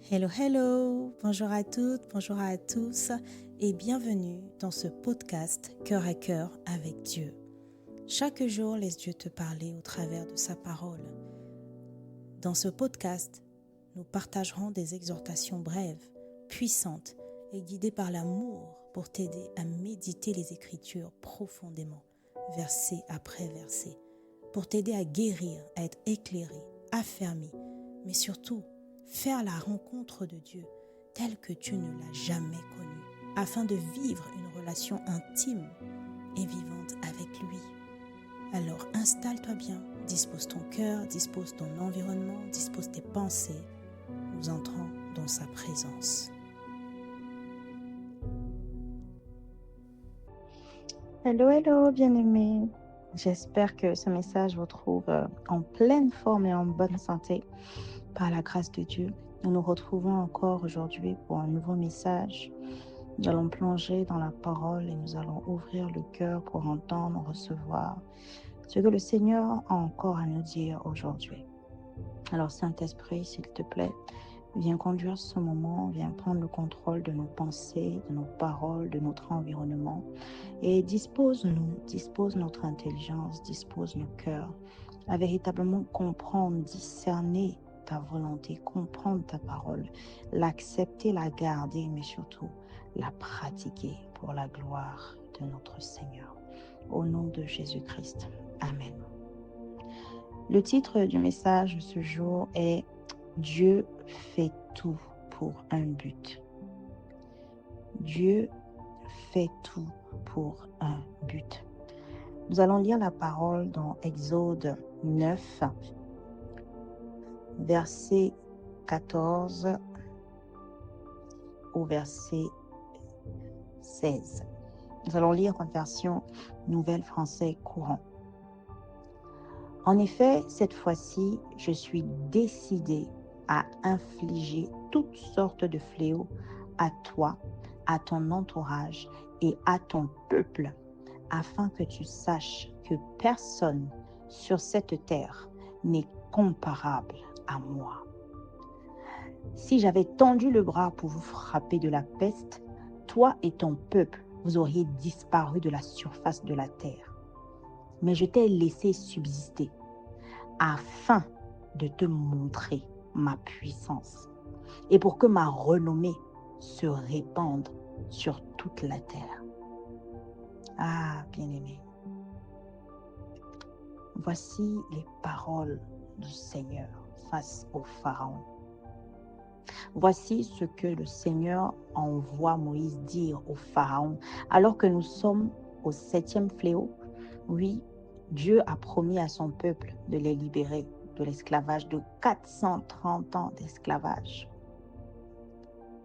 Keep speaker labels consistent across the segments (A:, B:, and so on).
A: Hello, hello, bonjour à toutes, bonjour à tous et bienvenue dans ce podcast Cœur à cœur avec Dieu. Chaque jour, laisse Dieu te parler au travers de sa parole. Dans ce podcast, nous partagerons des exhortations brèves, puissantes et guidées par l'amour pour t'aider à méditer les Écritures profondément, verset après verset, pour t'aider à guérir, à être éclairé, affermi, mais surtout, faire la rencontre de Dieu telle que tu ne l'as jamais connu, afin de vivre une relation intime et vivante avec lui. Alors installe-toi bien, dispose ton cœur, dispose ton environnement, dispose tes pensées. Nous entrons dans sa présence.
B: Hello, hello, bien-aimés. J'espère que ce message vous trouve en pleine forme et en bonne santé par la grâce de Dieu. Nous nous retrouvons encore aujourd'hui pour un nouveau message. Nous allons plonger dans la parole et nous allons ouvrir le cœur pour entendre, recevoir ce que le Seigneur a encore à nous dire aujourd'hui. Alors, Saint-Esprit, s'il te plaît, viens conduire ce moment, viens prendre le contrôle de nos pensées, de nos paroles, de notre environnement et dispose-nous, dispose notre intelligence, dispose nos cœurs à véritablement comprendre, discerner ta volonté, comprendre ta parole, l'accepter, la garder, mais surtout la pratiquer pour la gloire de notre Seigneur. Au nom de Jésus-Christ. Amen. Le titre du message ce jour est « Dieu fait tout pour un but ». Dieu fait tout pour un but. Nous allons lire la parole dans Exode 9, verset 14 au verset 16. Nous allons lire en version Nouvelle Français courant. En effet, cette fois-ci, je suis décidé à infliger toutes sortes de fléaux à toi, à ton entourage et à ton peuple, afin que tu saches que personne sur cette terre n'est comparable à moi. Si j'avais tendu le bras pour vous frapper de la peste, toi et ton peuple, vous auriez disparu de la surface de la terre. Mais je t'ai laissé subsister afin de te montrer ma puissance et pour que ma renommée se répande sur toute la terre. Ah, bien-aimé, voici les paroles du Seigneur face au Pharaon. Voici ce que le Seigneur envoie Moïse dire au Pharaon alors que nous sommes au 7e fléau. Oui, Dieu a promis à son peuple de les libérer de l'esclavage, de 430 ans d'esclavage.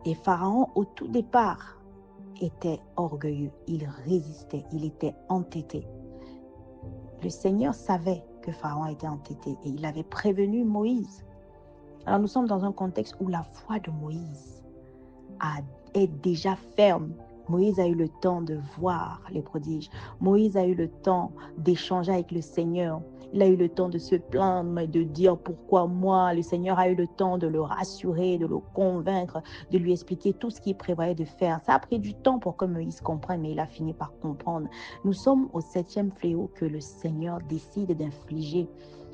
B: Et Pharaon, au tout départ, était orgueilleux, il résistait, il était entêté. Le Seigneur savait que Pharaon était entêté et il avait prévenu Moïse. Alors nous sommes dans un contexte où la foi de Moïse est déjà ferme. Moïse a eu le temps de voir les prodiges. Moïse a eu le temps d'échanger avec le Seigneur. Il a eu le temps de se plaindre et de dire pourquoi moi. Le Seigneur a eu le temps de le rassurer, de le convaincre, de lui expliquer tout ce qu'il prévoyait de faire. Ça a pris du temps pour que Moïse comprenne, mais il a fini par comprendre. Nous sommes au 7e fléau que le Seigneur décide d'infliger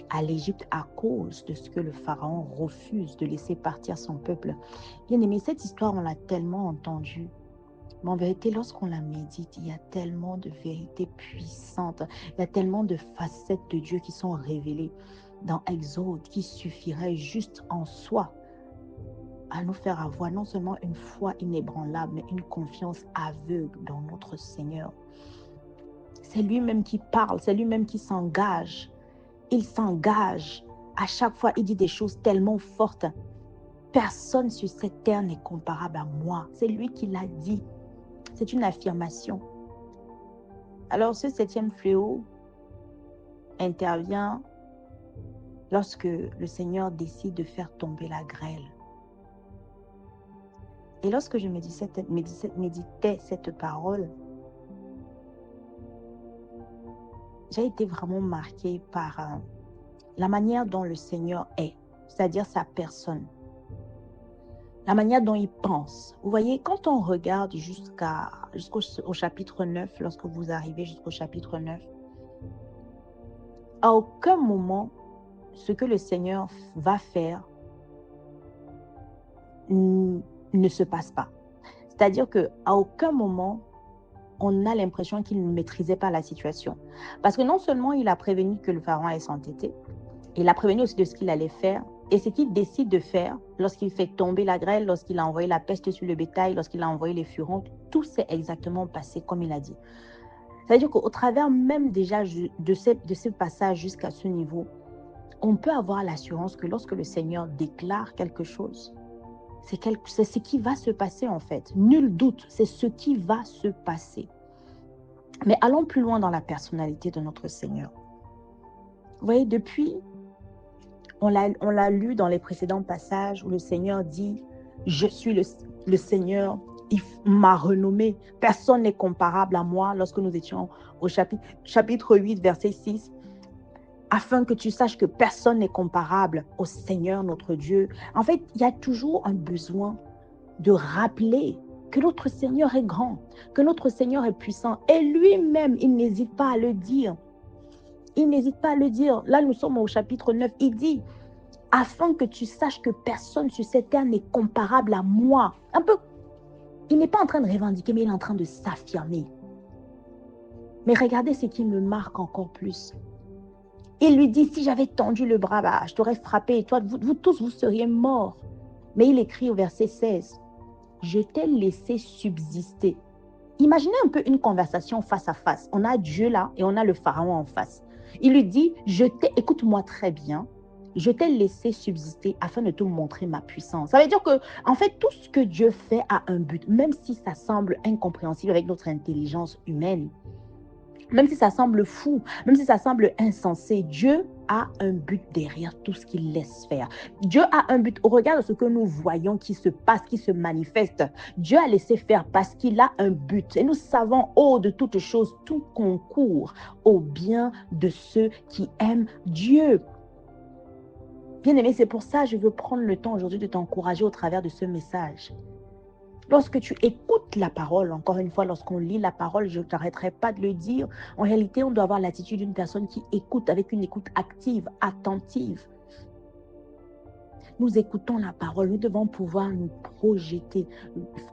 B: à l'Égypte à cause de ce que le Pharaon refuse de laisser partir son peuple. Bien aimé, cette histoire, on l'a tellement entendue. Mais en vérité, lorsqu'on la médite, il y a tellement de vérités puissantes, il y a tellement de facettes de Dieu qui sont révélées dans Exode qui suffiraient juste en soi à nous faire avoir non seulement une foi inébranlable, mais une confiance aveugle dans notre Seigneur. C'est lui-même qui parle, c'est lui-même qui s'engage. Il s'engage. À chaque fois, il dit des choses tellement fortes. Personne sur cette terre n'est comparable à moi. C'est lui qui l'a dit. C'est une affirmation. Alors, ce 7e fléau intervient lorsque le Seigneur décide de faire tomber la grêle. Et lorsque je méditais cette parole, j'ai été vraiment marquée par la manière dont le Seigneur est, c'est-à-dire sa personne. la manière dont il pense. Vous voyez, quand on regarde jusqu'au chapitre 9, lorsque vous arrivez jusqu'au chapitre 9, à aucun moment, ce que le Seigneur va faire ne se passe pas. C'est-à-dire qu'à aucun moment, on a l'impression qu'il ne maîtrisait pas la situation. Parce que non seulement il a prévenu que le pharaon allait s'entêter, il a prévenu aussi de ce qu'il allait faire. Et ce qu'il décide de faire, lorsqu'il fait tomber la grêle, lorsqu'il a envoyé la peste sur le bétail, lorsqu'il a envoyé les furons, tout s'est exactement passé comme il a dit. C'est-à-dire qu'au travers même déjà de ce passage jusqu'à ce niveau, on peut avoir l'assurance que lorsque le Seigneur déclare quelque chose, c'est ce qui va se passer en fait. Nul doute, c'est ce qui va se passer. Mais allons plus loin dans la personnalité de notre Seigneur. Vous voyez, depuis, on l'a lu dans les précédents passages où le Seigneur dit « Je suis le Seigneur, il m'a renommé. Personne n'est comparable à moi. » Lorsque nous étions au chapitre 8, verset 6, afin que tu saches que personne n'est comparable au Seigneur notre Dieu. En fait, il y a toujours un besoin de rappeler que notre Seigneur est grand, que notre Seigneur est puissant. Et lui-même, il n'hésite pas à le dire. Il n'hésite pas à le dire. Là, nous sommes au chapitre 9. Il dit, afin que tu saches que personne sur cette terre n'est comparable à moi. Un peu, il n'est pas en train de revendiquer, mais il est en train de s'affirmer. Mais regardez ce qui me marque encore plus. Il lui dit, si j'avais tendu le bras, je t'aurais frappé. Et toi, vous tous, vous seriez morts. Mais il écrit au verset 16, je t'ai laissé subsister. Imaginez un peu une conversation face à face. On a Dieu là et on a le pharaon en face. Il lui dit, écoute-moi très bien, je t'ai laissé subsister afin de te montrer ma puissance. Ça veut dire que, en fait, tout ce que Dieu fait a un but, même si ça semble incompréhensible avec notre intelligence humaine. Même si ça semble fou, même si ça semble insensé, Dieu a un but derrière tout ce qu'il laisse faire. Dieu a un but au regard de ce que nous voyons qui se passe, qui se manifeste. Dieu a laissé faire parce qu'il a un but. Et nous savons, de toutes choses, tout concourt au bien de ceux qui aiment Dieu. Bien-aimé, c'est pour ça que je veux prendre le temps aujourd'hui de t'encourager au travers de ce message. Lorsque tu écoutes la parole, encore une fois, lorsqu'on lit la parole, je ne t'arrêterai pas de le dire, en réalité, on doit avoir l'attitude d'une personne qui écoute avec une écoute active, attentive. Nous écoutons la parole, nous devons pouvoir nous projeter,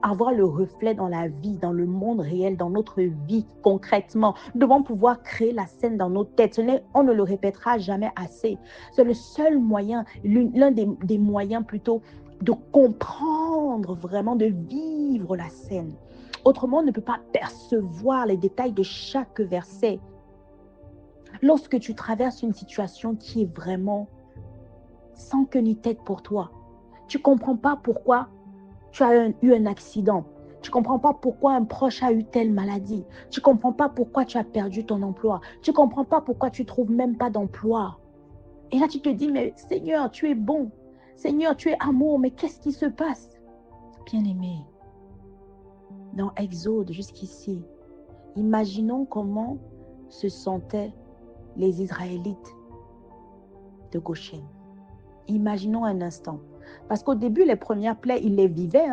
B: avoir le reflet dans la vie, dans le monde réel, dans notre vie concrètement. Nous devons pouvoir créer la scène dans nos têtes. On ne le répétera jamais assez. C'est le seul moyen, l'un des moyens plutôt, de comprendre vraiment, de vivre la scène. Autrement, on ne peut pas percevoir les détails de chaque verset. Lorsque tu traverses une situation qui est vraiment sans queue ni tête pour toi, tu ne comprends pas pourquoi tu as eu un accident. Tu ne comprends pas pourquoi un proche a eu telle maladie. Tu ne comprends pas pourquoi tu as perdu ton emploi. Tu ne comprends pas pourquoi tu ne trouves même pas d'emploi. Et là, tu te dis, mais Seigneur, tu es bon. Seigneur, tu es amour, mais qu'est-ce qui se passe? Bien-aimé, dans Exode jusqu'ici, imaginons comment se sentaient les Israélites de Goshen. Imaginons un instant. Parce qu'au début, les premières plaies, ils les vivaient.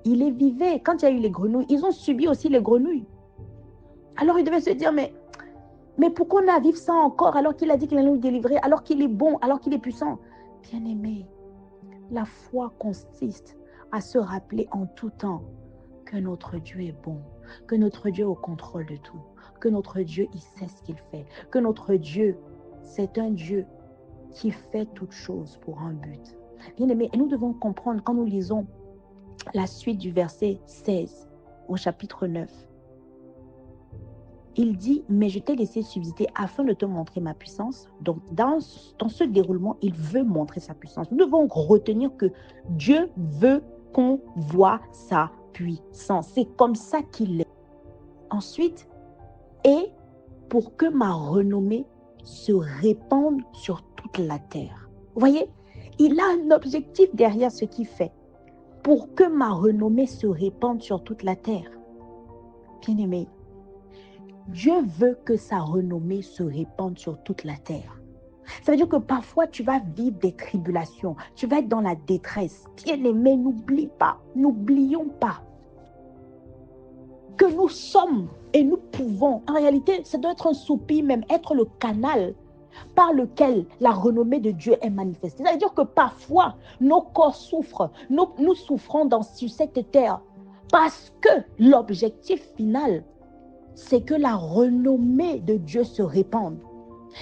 B: Ils les vivaient. Quand il y a eu les grenouilles, ils ont subi aussi les grenouilles. Alors, ils devaient se dire, mais pourquoi on a à vivre ça encore alors qu'il a dit qu'il allait nous délivrer, alors qu'il est bon, alors qu'il est puissant? Bien-aimé, la foi consiste à se rappeler en tout temps que notre Dieu est bon, que notre Dieu est au contrôle de tout, que notre Dieu, il sait ce qu'il fait, que notre Dieu, c'est un Dieu qui fait toutes choses pour un but. Bien-aimé, et nous devons comprendre quand nous lisons la suite du verset 16 au chapitre 9. Il dit, mais je t'ai laissé subsister afin de te montrer ma puissance. Donc, dans ce déroulement, il veut montrer sa puissance. Nous devons retenir que Dieu veut qu'on voit sa puissance. C'est comme ça qu'il est. Ensuite, et pour que ma renommée se répande sur toute la terre. Vous voyez, il a un objectif derrière ce qu'il fait. Pour que ma renommée se répande sur toute la terre. Bien-aimé, Dieu veut que sa renommée se répande sur toute la terre. Ça veut dire que parfois, tu vas vivre des tribulations. Tu vas être dans la détresse. Bien-aimé, n'oublions pas que nous sommes et nous pouvons. En réalité, ça doit être un soupir même, être le canal par lequel la renommée de Dieu est manifestée. Ça veut dire que parfois, nos corps souffrent, nous souffrons sur cette terre parce que l'objectif final, c'est que la renommée de Dieu se répande.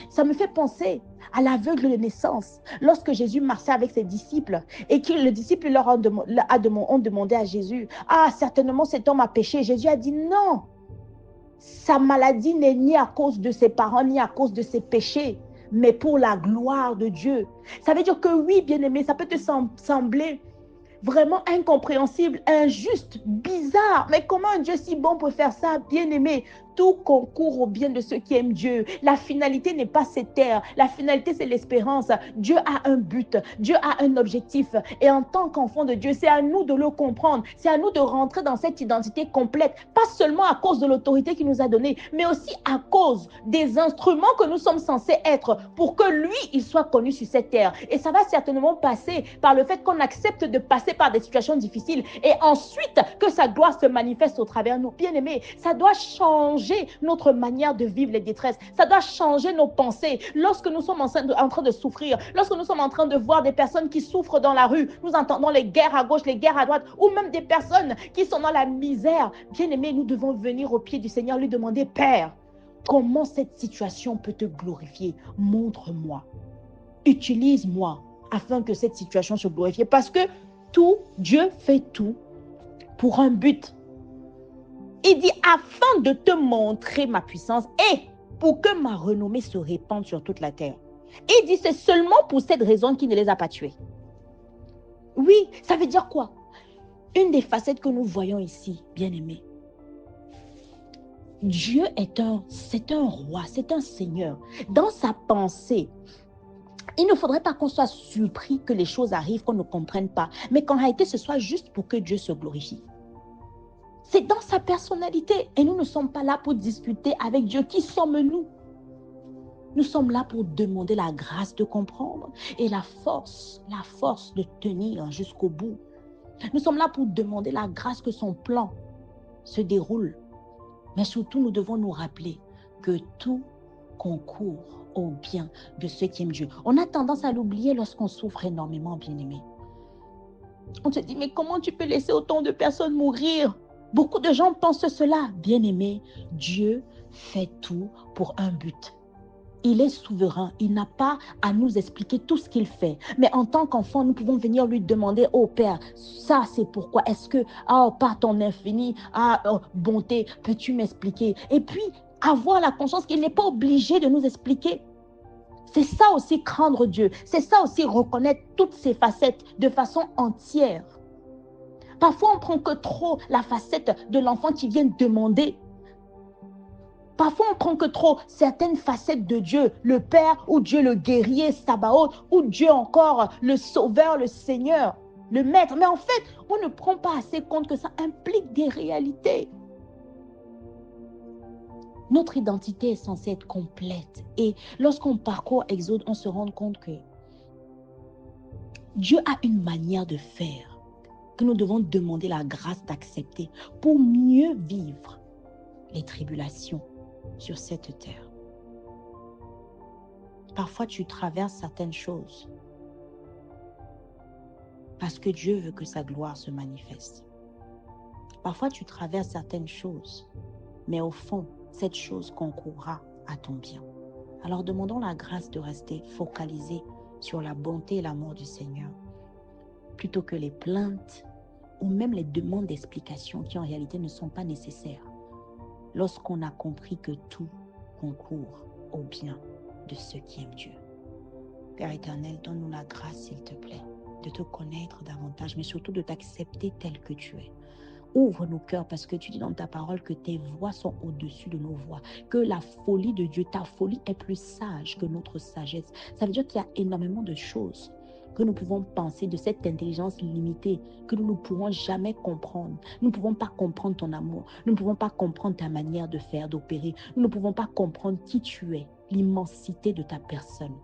B: Ça me fait penser à l'aveugle de naissance. Lorsque Jésus marchait avec ses disciples et que les disciples ont demandé à Jésus, « Ah, certainement cet homme a péché. » Jésus a dit, « Non, sa maladie n'est ni à cause de ses parents, ni à cause de ses péchés, mais pour la gloire de Dieu. » Ça veut dire que oui, bien-aimé, ça peut te sembler vraiment incompréhensible, injuste, bizarre. Mais comment un Dieu si bon peut faire ça, bien-aimé? Tout concourt au bien de ceux qui aiment Dieu. La finalité n'est pas cette terre. La finalité, c'est l'espérance. Dieu a un but. Dieu a un objectif. Et en tant qu'enfant de Dieu, c'est à nous de le comprendre. C'est à nous de rentrer dans cette identité complète. Pas seulement à cause de l'autorité qu'il nous a donnée, mais aussi à cause des instruments que nous sommes censés être pour que lui, il soit connu sur cette terre. Et ça va certainement passer par le fait qu'on accepte de passer par des situations difficiles et ensuite que sa gloire se manifeste au travers de nous. Bien-aimés, ça doit changer notre manière de vivre les détresses. Ça doit changer nos pensées. Lorsque nous sommes en train de souffrir, lorsque nous sommes en train de voir des personnes qui souffrent dans la rue, nous entendons les guerres à gauche, les guerres à droite, ou même des personnes qui sont dans la misère. Bien-aimés, nous devons venir au pied du Seigneur, lui demander, Père, comment cette situation peut te glorifier? Montre-moi. Utilise-moi afin que cette situation se glorifie. Parce que Dieu fait tout pour un but. Il dit, afin de te montrer ma puissance et pour que ma renommée se répande sur toute la terre. Il dit, c'est seulement pour cette raison qu'il ne les a pas tués. Oui, ça veut dire quoi? Une des facettes que nous voyons ici, bien-aimés, Dieu c'est un roi, c'est un seigneur. Dans sa pensée, il ne faudrait pas qu'on soit surpris que les choses arrivent, qu'on ne comprenne pas, mais qu'en réalité, ce soit juste pour que Dieu se glorifie. C'est dans sa personnalité. Et nous ne sommes pas là pour discuter avec Dieu. Qui sommes-nous? Nous sommes là pour demander la grâce de comprendre et la force de tenir jusqu'au bout. Nous sommes là pour demander la grâce que son plan se déroule. Mais surtout, nous devons nous rappeler que tout concourt au bien de ceux qui aiment Dieu. On a tendance à l'oublier lorsqu'on souffre énormément, bien-aimé. On se dit, mais comment tu peux laisser autant de personnes mourir? Beaucoup de gens pensent cela. Bien-aimé, Dieu fait tout pour un but. Il est souverain. Il n'a pas à nous expliquer tout ce qu'il fait. Mais en tant qu'enfant, nous pouvons venir lui demander, oh Père, ça c'est pourquoi. Est-ce que, par ton infini, bonté, peux-tu m'expliquer? Et puis, avoir la conscience qu'il n'est pas obligé de nous expliquer. C'est ça aussi craindre Dieu. C'est ça aussi reconnaître toutes ses facettes de façon entière. Parfois, on prend que trop la facette de l'enfant qui vient demander. Parfois, on prend que trop certaines facettes de Dieu, le Père ou Dieu le guerrier, Sabaoth, ou Dieu encore le Sauveur, le Seigneur, le Maître. Mais en fait, on ne prend pas assez compte que ça implique des réalités. Notre identité est censée être complète. Et lorsqu'on parcourt Exode, on se rend compte que Dieu a une manière de faire que nous devons demander la grâce d'accepter pour mieux vivre les tribulations sur cette terre. Parfois, tu traverses certaines choses parce que Dieu veut que sa gloire se manifeste. Parfois, tu traverses certaines choses, mais au fond, cette chose concourra à ton bien. Alors, demandons la grâce de rester focalisés sur la bonté et l'amour du Seigneur, plutôt que les plaintes ou même les demandes d'explication qui en réalité ne sont pas nécessaires, lorsqu'on a compris que tout concourt au bien de ceux qui aiment Dieu. Père éternel, donne-nous la grâce, s'il te plaît, de te connaître davantage, mais surtout de t'accepter tel que tu es. Ouvre nos cœurs parce que tu dis dans ta parole que tes voix sont au-dessus de nos voix, que la folie de Dieu, ta folie est plus sage que notre sagesse. Ça veut dire qu'il y a énormément de choses que nous pouvons penser de cette intelligence limitée que nous ne pourrons jamais comprendre. Nous ne pouvons pas comprendre ton amour. Nous ne pouvons pas comprendre ta manière de faire, d'opérer. Nous ne pouvons pas comprendre qui tu es, l'immensité de ta personne.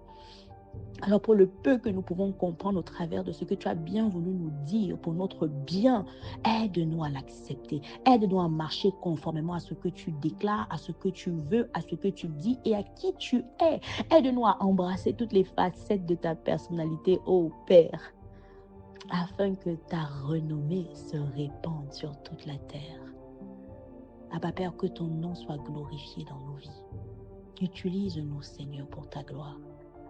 B: Alors pour le peu que nous pouvons comprendre au travers de ce que tu as bien voulu nous dire pour notre bien, aide-nous à l'accepter. Aide-nous à marcher conformément à ce que tu déclares, à ce que tu veux, à ce que tu dis et à qui tu es. Aide-nous à embrasser toutes les facettes de ta personnalité, ô Père, afin que ta renommée se répande sur toute la terre. Abba Père, que ton nom soit glorifié dans nos vies. Utilise-nous, Seigneur, pour ta gloire.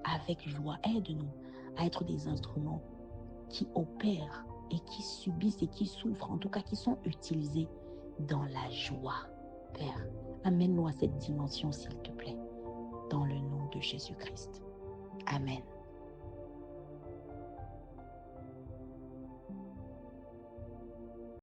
B: Avec joie, aide-nous à être des instruments qui opèrent et qui subissent et qui souffrent, en tout cas qui sont utilisés dans la joie. Père, amène-nous à cette dimension, s'il te plaît, dans le nom de Jésus-Christ. Amen.